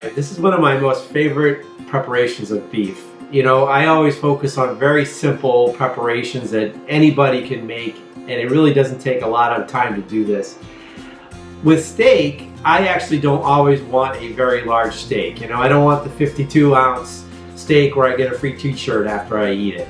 This is one of my most favorite preparations of beef. You know, I always focus on very simple preparations that anybody can make, and it really doesn't take a lot of time to do this. With steak, I actually don't always want a very large steak. You know, I don't want the 52-ounce steak where I get a free t-shirt after I eat it.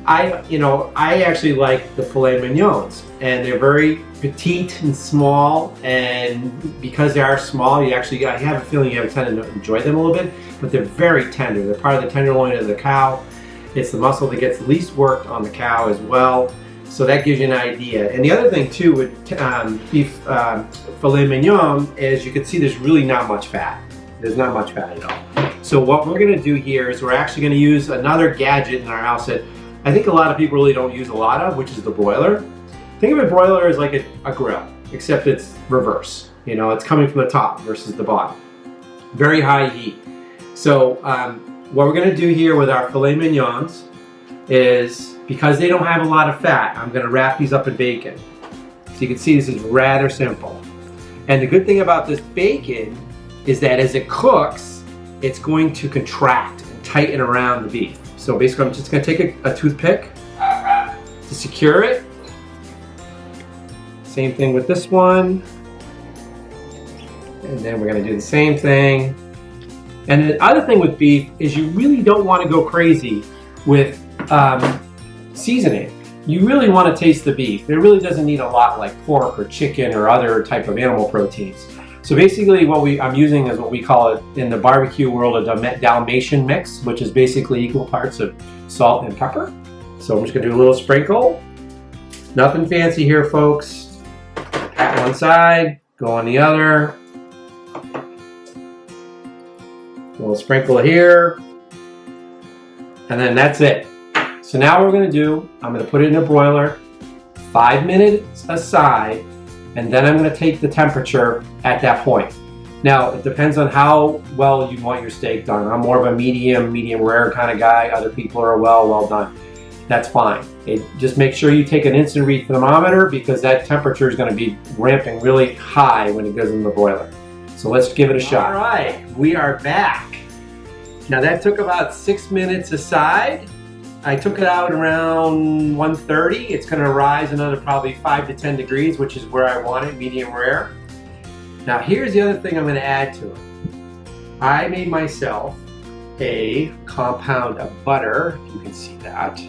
I actually like the filet mignons, and they're very petite and small, and because they are small, I have a feeling you have a tend to enjoy them a little bit, but they're very tender. They're part of the tenderloin of the cow. It's the muscle that gets least worked on the cow as well, so that gives you an idea. And the other thing too with beef filet mignon is you can see there's really not much fat. There's not much fat at all. So what we're going to do here is we're actually going to use another gadget in our house that I think a lot of people really don't use a lot of, which is the broiler. Think of a broiler as like a grill, except it's reverse. You know, it's coming from the top versus the bottom. Very high heat. So what we're going to do here with our filet mignons is, because they don't have a lot of fat, I'm going to wrap these up in bacon. So you can see this is rather simple. And the good thing about this bacon is that as it cooks, it's going to contract and tighten around the beef. So basically I'm just going to take a toothpick to secure it. Same thing with this one. And then we're going to do the same thing. And the other thing with beef is you really don't want to go crazy with seasoning. You really want to taste the beef. It really doesn't need a lot like pork or chicken or other type of animal proteins. So basically what I'm using is what we call it in the barbecue world a Dalmatian mix, which is basically equal parts of salt and pepper. So I'm just going to do a little sprinkle. Nothing fancy here, folks. Pat one side, go on the other. A little sprinkle here. And then that's it. So now what we're going to do, I'm going to put it in a broiler, 5 minutes aside, and then I'm going to take the temperature at that point. Now, it depends on how well you want your steak done. I'm more of a medium rare kind of guy. Other people are well done. That's fine. Just make sure you take an instant read thermometer, because that temperature is going to be ramping really high when it goes in the broiler. So let's give it a shot. All right, we are back. Now that took about 6 minutes aside. I took it out around 1:30. It's going to rise another probably 5 to 10 degrees, which is where I want it, medium rare. Now here's the other thing I'm going to add to it. I made myself a compound of butter, if you can see that.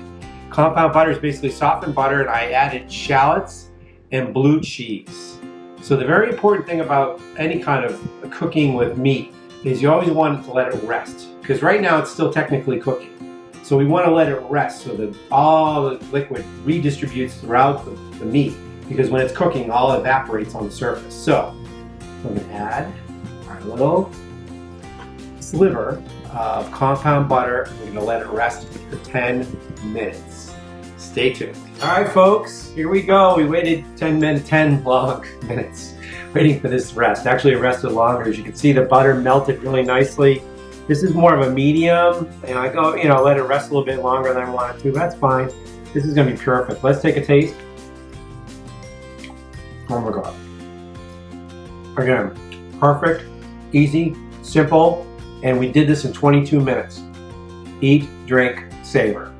Compound butter is basically softened butter, and I added shallots and blue cheese. So the very important thing about any kind of cooking with meat is you always want to let it rest, because right now it's still technically cooking. So we want to let it rest so that all the liquid redistributes throughout the meat, because when it's cooking, all evaporates on the surface. So I'm going to add our little sliver of compound butter. We're going to let it rest for 10 minutes. Stay tuned. All right, folks, here we go. We waited 10 long minutes waiting for this to rest. Actually, it rested longer. As you can see, the butter melted really nicely. This is more of a medium, and I go, let it rest a little bit longer than I want it to. That's fine. This is going to be perfect. Let's take a taste. Oh my God. Again, perfect, easy, simple, and we did this in 22 minutes. Eat, drink, savor.